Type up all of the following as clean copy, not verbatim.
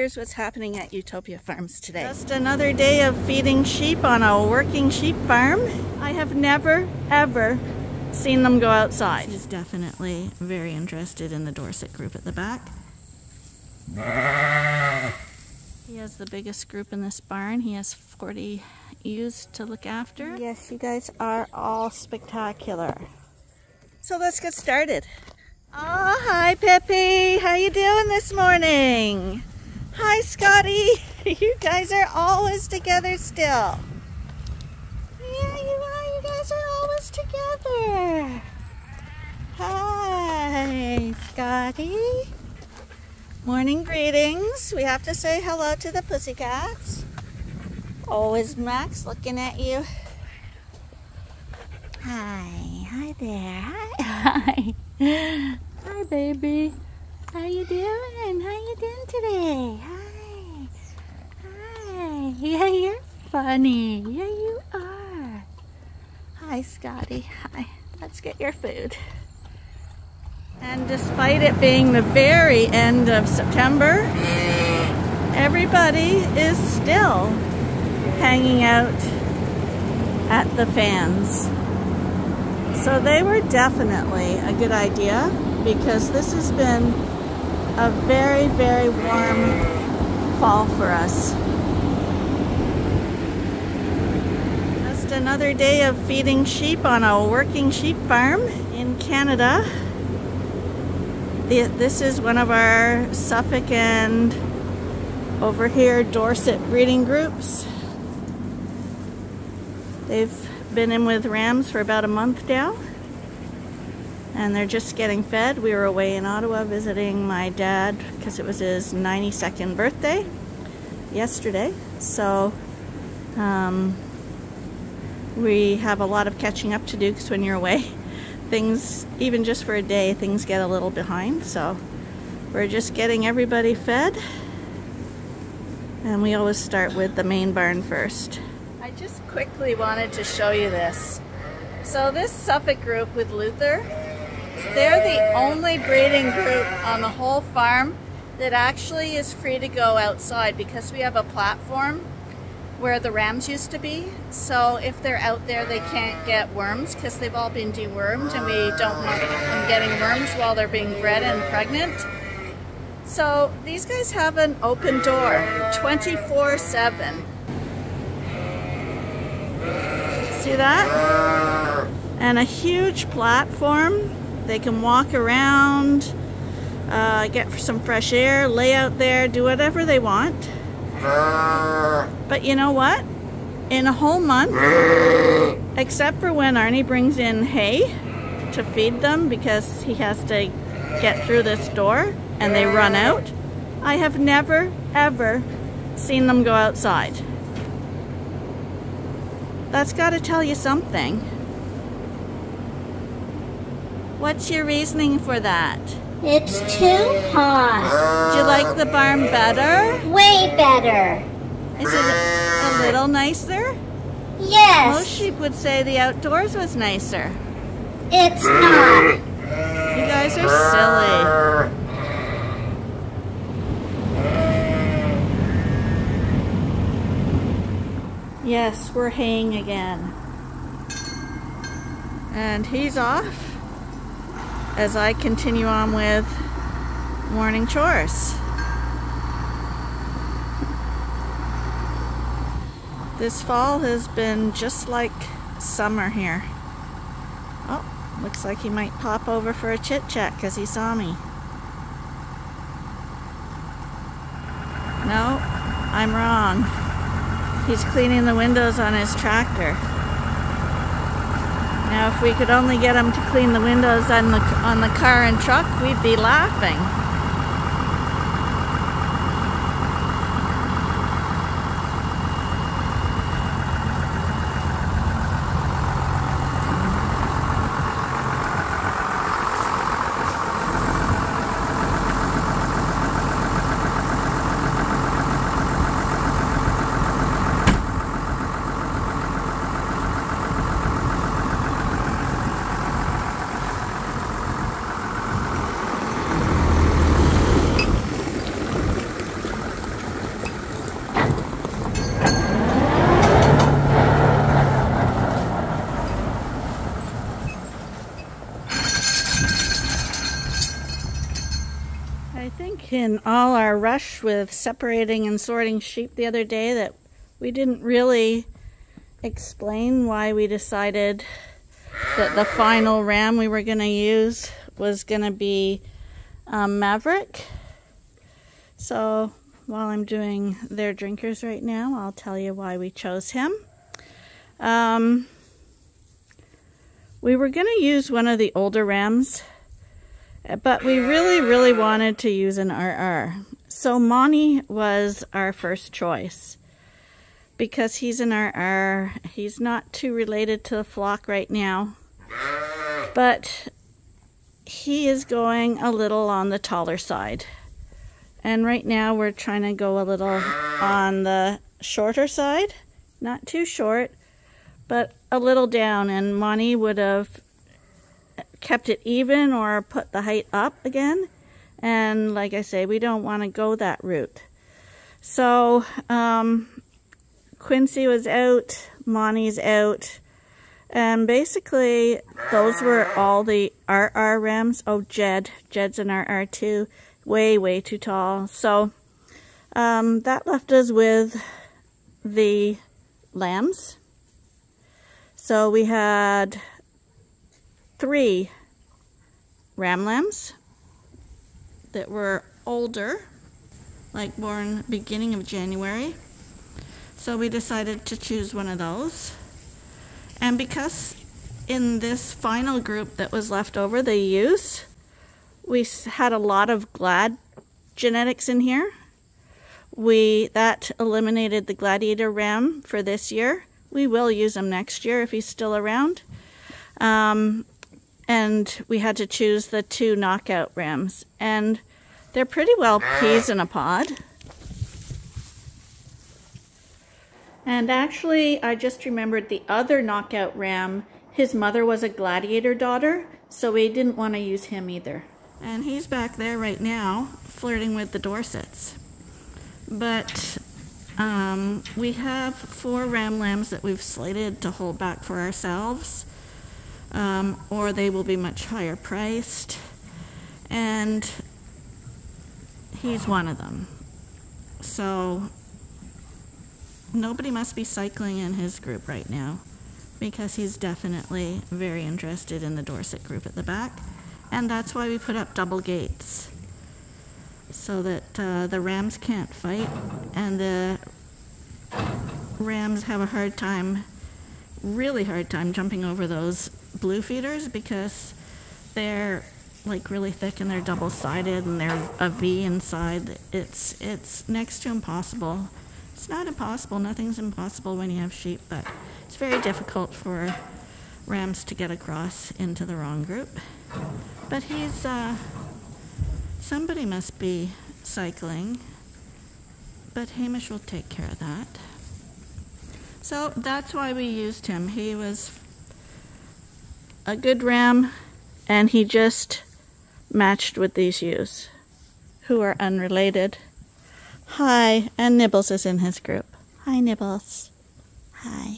here's what's happening at Ewetopia Farms today. Just another day of feeding sheep on a working sheep farm. I have never, ever seen them go outside. He's definitely very interested in the Dorset group at the back. He has the biggest group in this barn. He has 40 ewes to look after. Yes, you guys are all spectacular. So let's get started. Oh, hi Peppy. How you doing this morning? Hi Scotty. You guys are always together still. Yeah, you are. You guys are always together. Hi, Scotty. Morning greetings. We have to say hello to the pussycats. Always Max looking at you. Hi. Hi there. Hi. Hi, baby. How you doing? How you doing today? Hi. Hi. Yeah, you're funny. Yeah, you are. Hi, Scotty. Hi. Let's get your food. And despite it being the very end of September, everybody is still hanging out at the fans. So they were definitely a good idea because this has been a very, very warm fall for us. Just another day of feeding sheep on a working sheep farm in Canada. This is one of our Suffolk and over here Dorset breeding groups. They've been in with rams for about a month now and they're just getting fed. We were away in Ottawa visiting my dad because it was his 92nd birthday yesterday. So we have a lot of catching up to do because when you're away, things, even just for a day, things get a little behind. So we're just getting everybody fed and we always start with the main barn first. I just quickly wanted to show you this. So this Suffolk group with Luther, they're the only breeding group on the whole farm that actually is free to go outside because we have a platform where the rams used to be. So if they're out there, they can't get worms because they've all been dewormed and we don't want them getting worms while they're being bred and pregnant. So these guys have an open door 24/7. See that? And a huge platform. They can walk around, get some fresh air, lay out there, do whatever they want. But you know what? In a whole month, except for when Arnie brings in hay to feed them because he has to get through this door and they run out, I have never, ever seen them go outside. That's got to tell you something. What's your reasoning for that? It's too hot. Do you like the barn better? Way better. Is it a little nicer? Yes. Most sheep would say the outdoors was nicer. It's not. You guys are silly. Yes, we're haying again. And he's off as I continue on with morning chores. This fall has been just like summer here. Oh, looks like he might pop over for a chit chat because he saw me. No, I'm wrong. He's cleaning the windows on his tractor. Now if we could only get him to clean the windows on the car and truck, we'd be laughing. I think in all our rush with separating and sorting sheep the other day that we didn't really explain why we decided that the final ram we were going to use was going to be Maverick. So while I'm doing their drinkers right now, I'll tell you why we chose him. We were going to use one of the older rams, but we really wanted to use an RR. So Monty was our first choice because he's an RR. He's not too related to the flock right now, but he is going a little on the taller side. And right now we're trying to go a little on the shorter side. Not too short, but a little down. And Monty would have kept it even or put the height up again. And like I say, we don't want to go that route. So Quincy was out, Monty's out. And basically those were all the RR rams. Oh, Jed's an RR too. Way too tall. So that left us with the lambs. So we had 3 ram lambs that were older, like born beginning of January. So we decided to choose one of those. And because in this final group that was left over, the ewes, we had a lot of glad genetics in here. That eliminated the gladiator ram for this year. We will use him next year if he's still around. And we had to choose the 2 knockout rams. And they're pretty well peas in a pod. And actually, I just remembered the other knockout ram, his mother was a gladiator daughter, so we didn't want to use him either. And he's back there right now, flirting with the Dorsets. But we have 4 ram lambs that we've slated to hold back for ourselves, or they will be much higher priced. And he's one of them. So nobody must be cycling in his group right now, because he's definitely very interested in the Dorset group at the back. And that's why we put up double gates, so that the rams can't fight, and the rams have a hard time, really hard time jumping over those blue feeders, because they're like really thick and they're double-sided and they're a V inside. It's next to impossible. It's not impossible, nothing's impossible when you have sheep, but it's very difficult for rams to get across into the wrong group. But he's, somebody must be cycling, but Hamish will take care of that. So that's why we used him. He was a good ram, and he just matched with these ewes, who are unrelated. Hi, and Nibbles is in his group. Hi, Nibbles. Hi.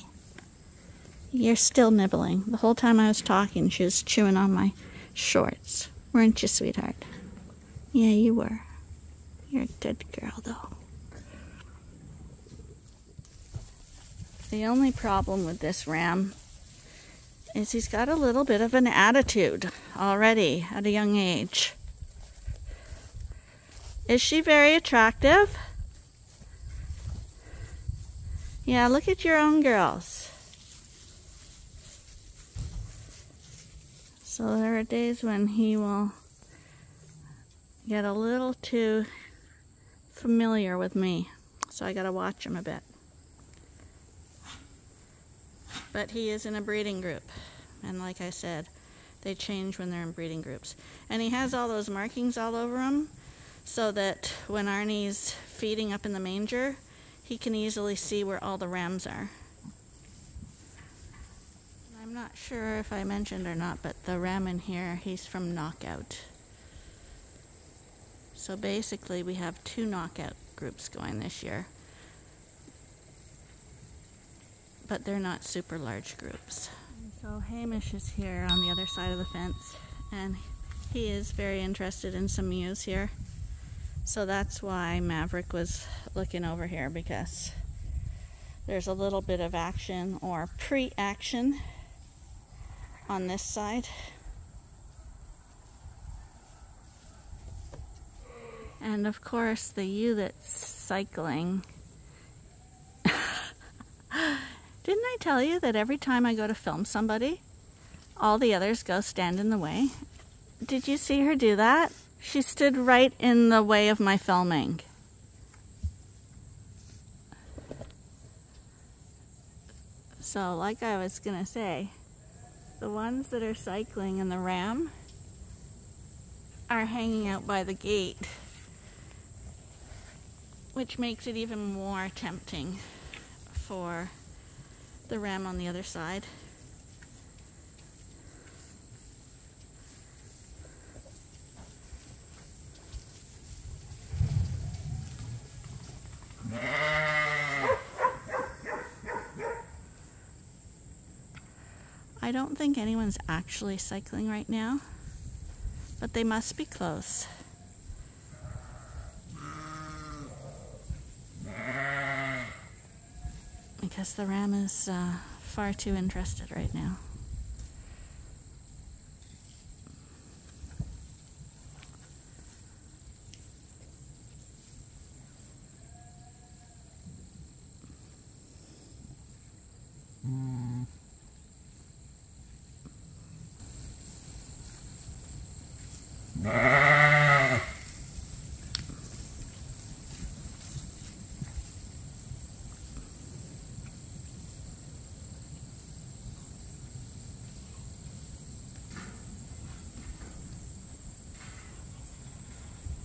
You're still nibbling. The whole time I was talking, she was chewing on my shorts. Weren't you, sweetheart? Yeah, you were. You're a good girl, though. The only problem with this ram is he's got a little bit of an attitude already at a young age. Is she very attractive? Yeah, look at your own girls. So there are days when he will get a little too familiar with me, so I gotta watch him a bit. But he is in a breeding group, and like I said, they change when they're in breeding groups. And he has all those markings all over him, so that when Arnie's feeding up in the manger, he can easily see where all the rams are. I'm not sure if I mentioned or not, but the ram in here, he's from knockout. So basically we have 2 knockout groups going this year, but they're not super large groups. And so Hamish is here on the other side of the fence, and he is very interested in some ewes here. So that's why Maverick was looking over here, because there's a little bit of action or pre-action on this side. And of course the ewe that's cycling. Didn't I tell you that every time I go to film somebody, all the others go stand in the way? Did you see her do that? She stood right in the way of my filming. So like I was gonna say, the ones that are cycling in the ram are hanging out by the gate, which makes it even more tempting for the ram on the other side. I don't think anyone's actually cycling right now, but they must be close. Because the ram is far too interested right now.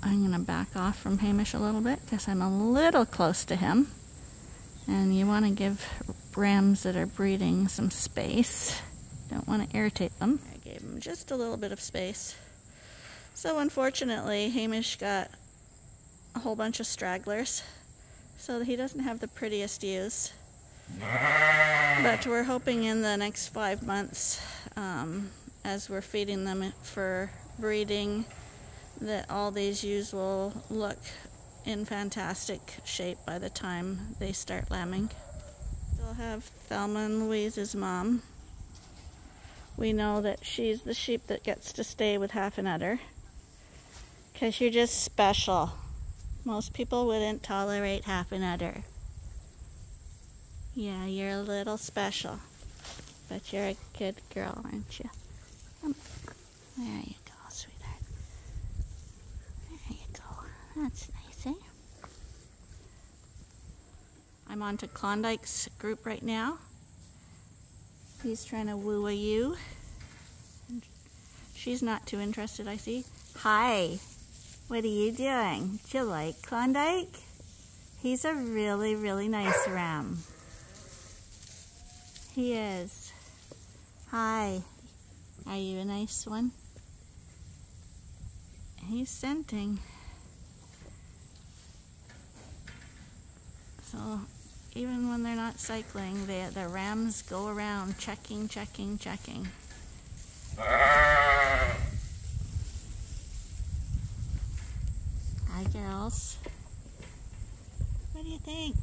I'm going to back off from Hamish a little bit because I'm a little close to him. And you want to give rams that are breeding some space. Don't want to irritate them. I gave him just a little bit of space. So unfortunately, Hamish got a whole bunch of stragglers. So he doesn't have the prettiest ewes. But we're hoping in the next 5 months, as we're feeding them for breeding, that all these ewes will look in fantastic shape by the time they start lambing. We'll have Thelma and Louise's mom. We know that she's the sheep that gets to stay with half an udder, because you're just special. Most people wouldn't tolerate half an udder. Yeah, you're a little special, but you're a good girl, aren't you? There you go, sweetheart. There you go. That's nice, eh? I'm on to Klondike's group right now. He's trying to woo a ewe. She's not too interested, I see. Hi, what are you doing? Do you like Klondike? He's a really, really nice ram. He is. Hi, are you a nice one? He's scenting. So even when they're not cycling, the rams go around checking. Hi, girls. What do you think?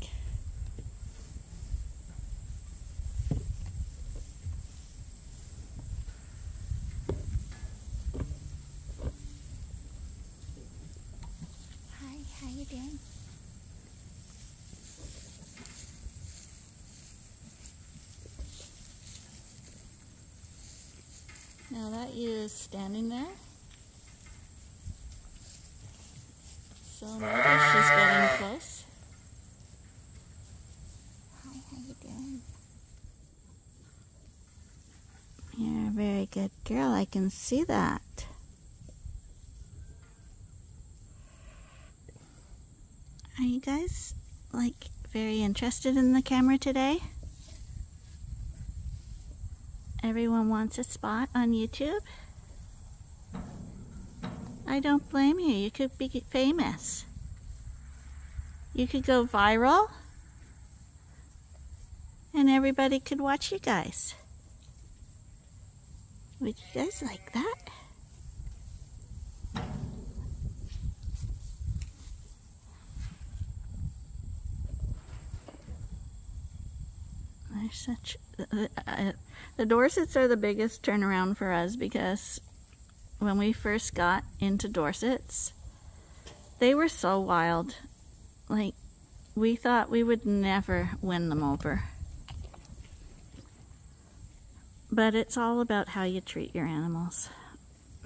Hi, how you doing? Now that ewe is standing there, so maybe she's getting close. Hi, how you doing? You're a very good girl, I can see that. Are you guys, like, very interested in the camera today? Everyone wants a spot on YouTube? I don't blame you. You could be famous. You could go viral, and everybody could watch you guys. Would you guys like that? The Dorsets are the biggest turnaround for us because when we first got into Dorsets, they were so wild. Like, we thought we would never win them over. But it's all about how you treat your animals,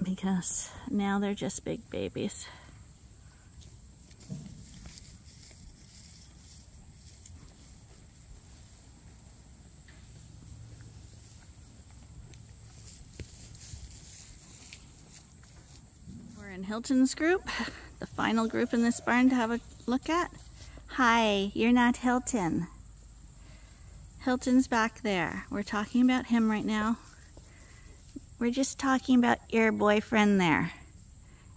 because now they're just big babies. We're in Hilton's group, the final group in this barn to have a look at. Hi, you're not Hilton. Hilton's back there. We're talking about him right now. We're just talking about your boyfriend there.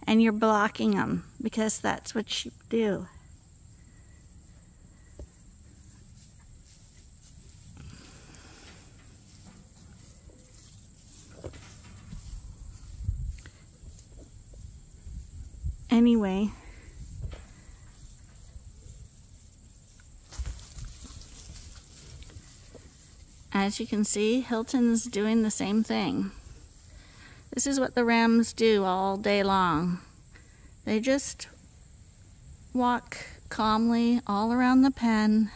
And you're blocking him because that's what you do. Anyway, as you can see, Hilton's doing the same thing. This is what the Rams do all day long. They just walk calmly all around the pen,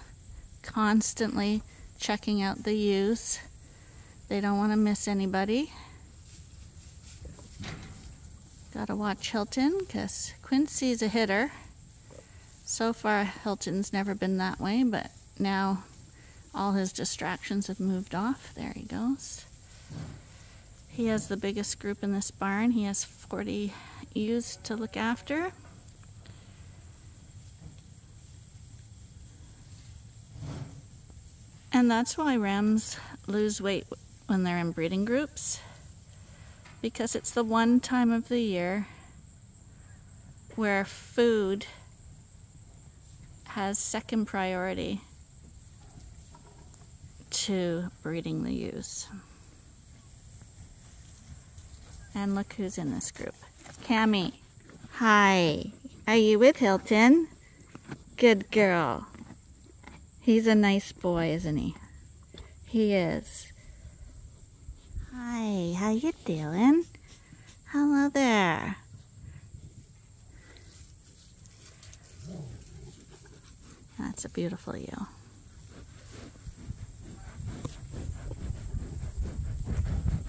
constantly checking out the ewes. They don't want to miss anybody. Gotta watch Hilton because Quincy's a hitter. So far, Hilton's never been that way, but now all his distractions have moved off. There he goes. He has the biggest group in this barn. He has 40 ewes to look after. And that's why Rams lose weight when they're in breeding groups, because it's the one time of the year where food has second priority to breeding the ewes. And look who's in this group. Cammy. Hi. Are you with Hilton? Good girl. He's a nice boy, isn't he? He is. Hi. How you doing? Hello there. That's a beautiful ewe.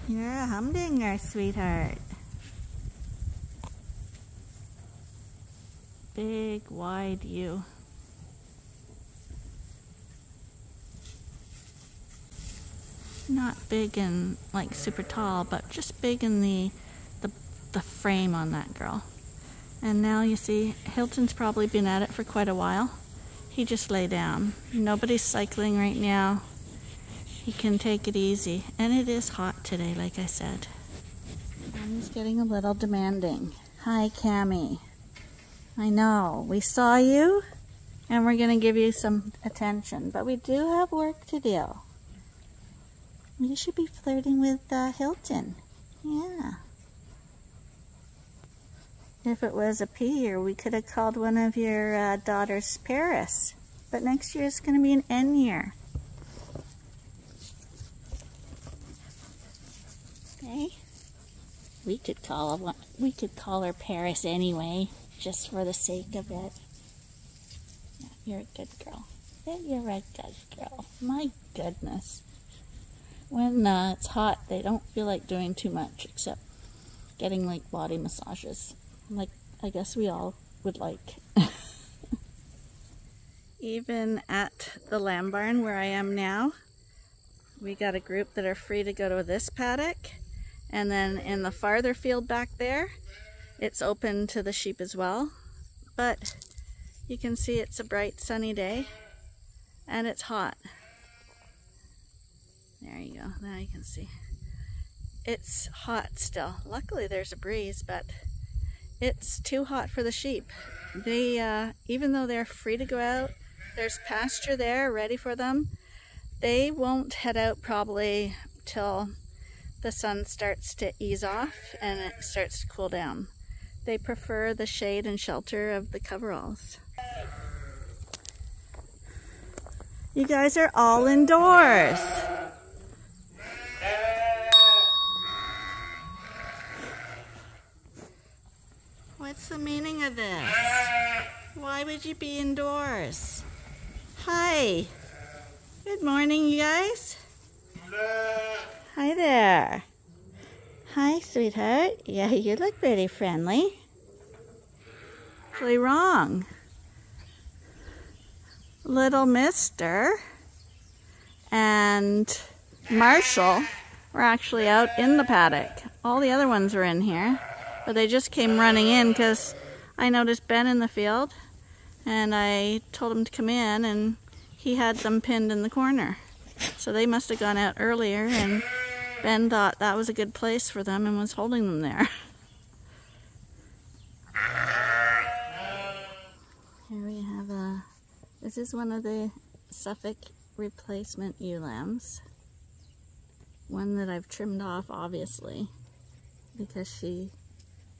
You're a humdinger, sweetheart. Big, wide ewe. Not big and like super tall, but just big in the frame on that girl. And now you see, Hilton's probably been at it for quite a while. He just lay down. Nobody's cycling right now. He can take it easy, and it is hot today, like I said. And he's getting a little demanding. Hi, Cammy. I know, we saw you, and we're gonna give you some attention, but we do have work to do. You should be flirting with Hilton. Yeah. If it was a P year, we could have called one of your daughters Paris, but next year is gonna be an N year. Okay. We could call her Paris anyway, just for the sake of it. Yeah, you're a good girl. Yeah, you're a good girl. My goodness. When it's hot, they don't feel like doing too much except getting like body massages, like I guess we all would like. Even at the lamb barn where I am now, we got a group that are free to go to this paddock. And then in the farther field back there, it's open to the sheep as well. But you can see it's a bright sunny day and it's hot. There you go, now you can see. It's hot still. Luckily there's a breeze, but it's too hot for the sheep. They, even though they're free to go out, there's pasture there ready for them. They won't head out probably till the sun starts to ease off and it starts to cool down. They prefer the shade and shelter of the coveralls. You guys are all indoors. What's the meaning of this? Why would you be indoors? Hi. Good morning, you guys. Hi there. Hi, sweetheart. Yeah, you look pretty friendly. Actually wrong. Little Mister and Marshall were actually out in the paddock. All the other ones were in here, but they just came running in because I noticed Ben in the field and I told him to come in, and he had them pinned in the corner. So they must have gone out earlier, and Ben thought that was a good place for them and was holding them there. Here we have this is one of the Suffolk replacement ewe lambs. One that I've trimmed off, obviously, because she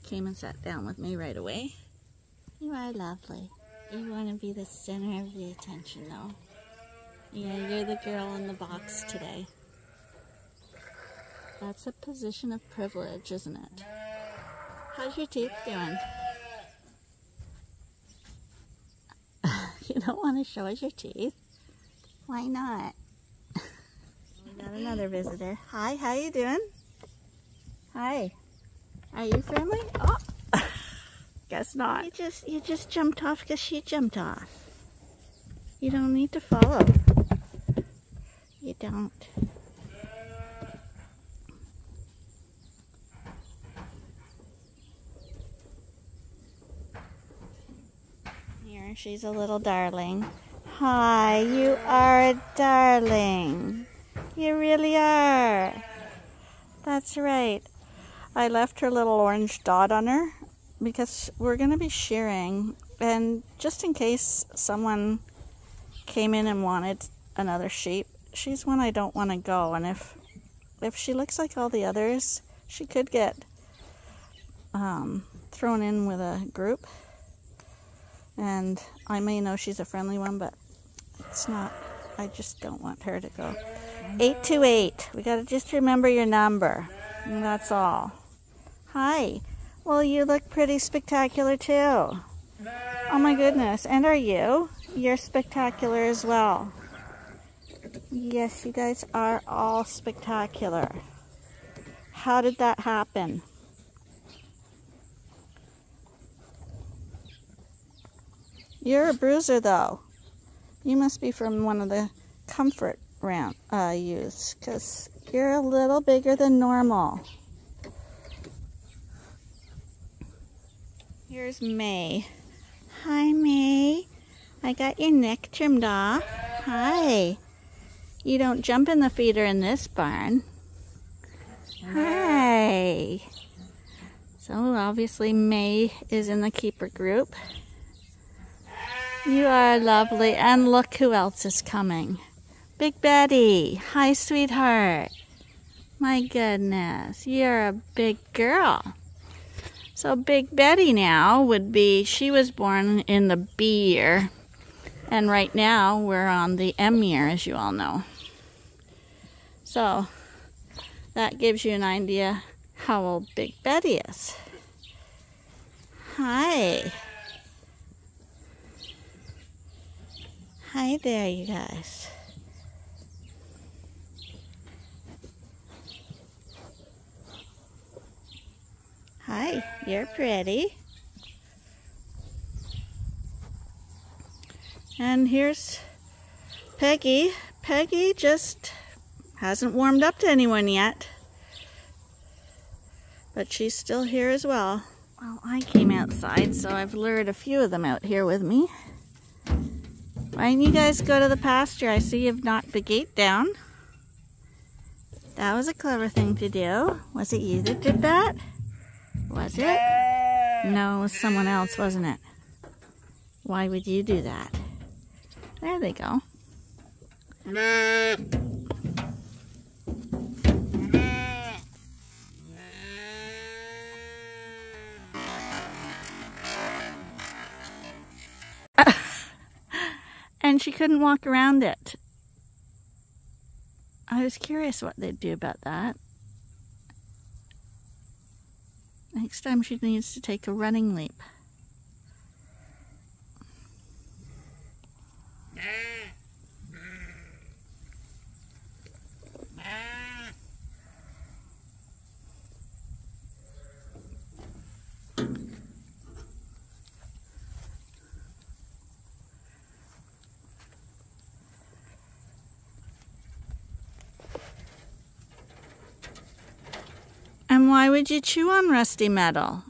came and sat down with me right away. You are lovely. You want to be the center of the attention, though. Yeah, you're the girl in the box today. That's a position of privilege, isn't it? How's your teeth doing? You don't want to show us your teeth? Why not? We got another visitor. Hi, how you doing? Hi. Are you friendly? Oh, guess not. You just jumped off because she jumped off. You don't need to follow. You don't. Here, she's a little darling. Hi, you are a darling. You really are. That's right. I left her little orange dot on her because we're going to be shearing, and just in case someone came in and wanted another sheep, she's one I don't want to go, and if she looks like all the others, she could get thrown in with a group, and I may know she's a friendly one, but it's not. I just don't want her to go. 828. We got to just remember your number, and that's all. Hi. Well, you look pretty spectacular too. Oh my goodness. And are you? You're spectacular as well. Yes, you guys are all spectacular. How did that happen? You're a bruiser though. You must be from one of the comfort ewes, because you're a little bigger than normal. Here's May. Hi, May. I got your neck trimmed off. Hi. You don't jump in the feeder in this barn. Hi. So obviously May is in the keeper group. You are lovely, and look who else is coming. Big Betty. Hi, sweetheart. My goodness, you're a big girl. So Big Betty now would be, she was born in the B year, and right now we're on the M year, as you all know. So that gives you an idea how old Big Betty is. Hi. Hi there, you guys. Hi, you're pretty. And here's Peggy. Peggy just hasn't warmed up to anyone yet, but she's still here as well. Well, I came outside, so I've lured a few of them out here with me. Why don't you guys go to the pasture? I see you've knocked the gate down. That was a clever thing to do. Was it you that did that? Was it? No, it was someone else, wasn't it? Why would you do that? There they go. And she couldn't walk around it. I was curious what they'd do about that. Next time she needs to take a running leap. And why would you chew on rusty metal?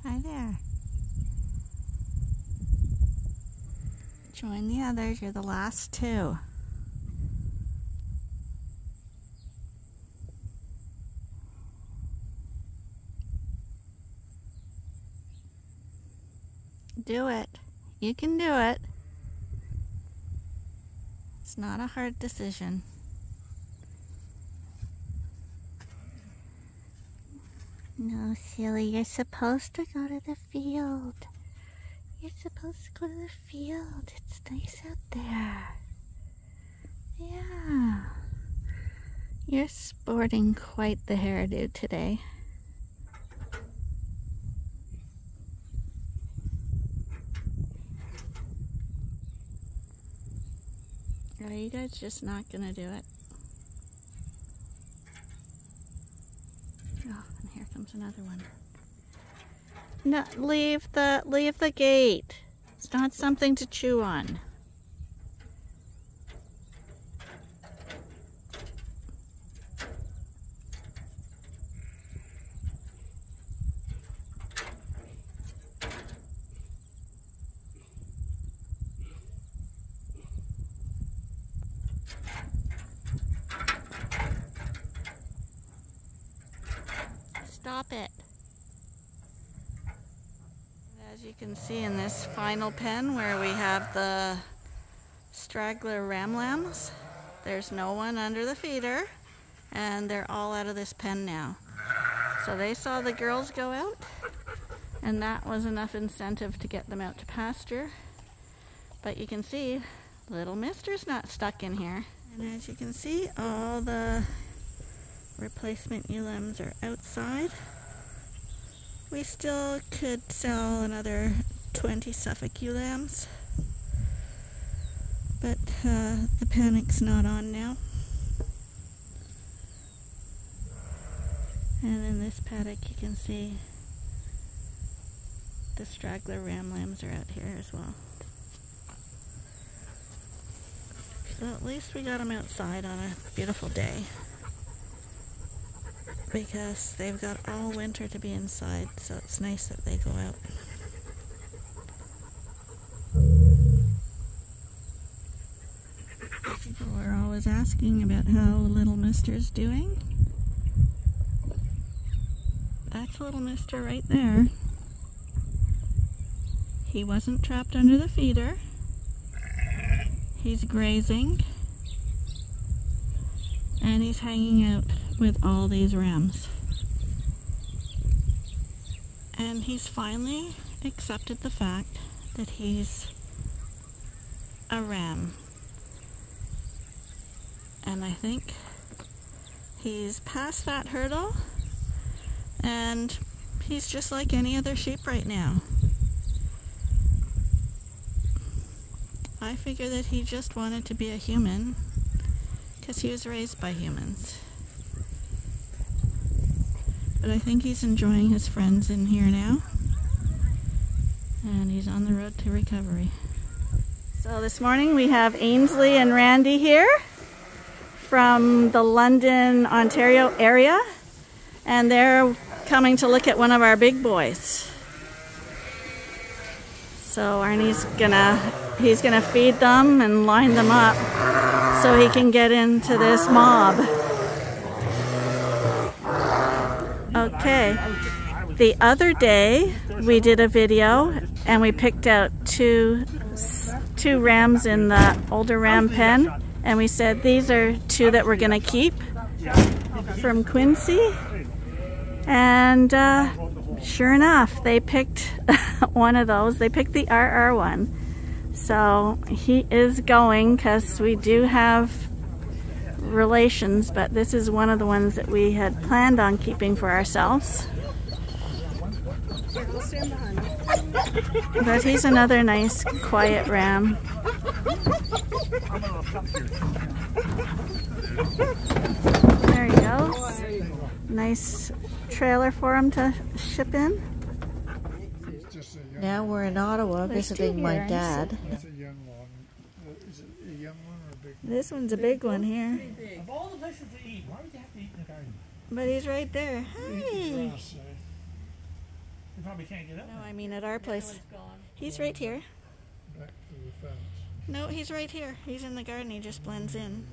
Hi there. Join the others. You're the last two. Do it. You can do it. It's not a hard decision. No, silly, you're supposed to go to the field. You're supposed to go to the field. It's nice out there. Yeah. You're sporting quite the hairdo today. Are you guys just not gonna do it? Oh, and here comes another one. No, leave the gate. It's not something to chew on. Stop it. As you can see in this final pen where we have the straggler ram lambs, there's no one under the feeder and they're all out of this pen now. So they saw the girls go out and that was enough incentive to get them out to pasture. But you can see little mister's not stuck in here. And as you can see, all the replacement ewe lambs are outside. We still could sell another 20 Suffolk ewe lambs, but the panic's not on now. And in this paddock you can see the straggler ram lambs are out here as well. So at least we got them outside on a beautiful day, because they've got all winter to be inside, so it's nice that they go out. People are always asking about how little mister's doing. That's little mister right there. He wasn't trapped under the feeder. He's grazing. And he's hanging out with all these rams. And he's finally accepted the fact that he's a ram. And I think he's past that hurdle and he's just like any other sheep right now. I figure that he just wanted to be a human because he was raised by humans. But I think he's enjoying his friends in here now. And he's on the road to recovery. So this morning we have Ainsley and Randy here from the London, Ontario area. And they're coming to look at one of our big boys. So Arnie's he's gonna feed them and line them up so he can get into this mob. Okay, the other day we did a video and we picked out two rams in the older ram pen, and we said these are two that we're gonna keep from Quincy, and sure enough they picked one of those. They picked the RR one, so he is going because we do have relations, but this is one of the ones that we had planned on keeping for ourselves. But he's another nice quiet ram. There he goes. Nice trailer for him to ship in. Now we're in Ottawa visiting my dad. This one's a big one here. Of all the places to eat, why would you have to eat in the garden? But he's right there. Hey! You probably can't get up. No, I mean at our place. He's right here. Back to the fence. No, he's right here. He's in the garden. He just blends in.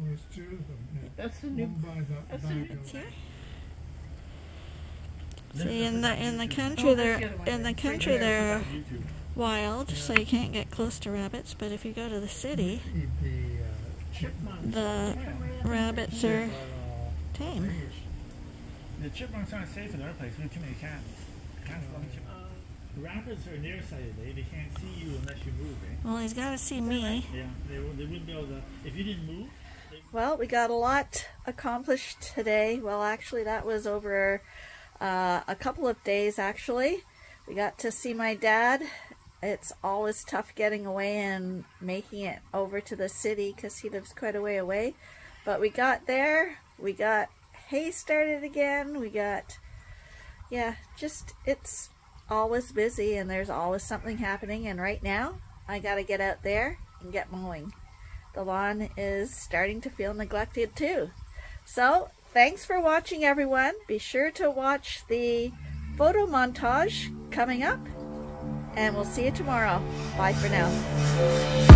There's two of them. Yeah. That's the new. One by that back It's of here. See, in the country they're wild, so you can't get close to rabbits. But if you go to the city, the rabbits are tame. The chipmunks aren't safe in our place. We have too many cats. Cats love chipmunks. Rabbits are nearsighted. They can't see you unless you move. Well, he's got to see me. Yeah, they wouldn't be able to. If you didn't move. Well, we got a lot accomplished today. Well, actually, that was over a couple of days, actually. We got to see my dad. It's always tough getting away and making it over to the city because he lives quite a way away. But we got there. We got hay started again. We got, yeah, just it's always busy and there's always something happening. And right now, I got to get out there and get mowing. The lawn is starting to feel neglected too. So, thanks for watching, everyone. Be sure to watch the photo montage coming up, and we'll see you tomorrow. Bye for now.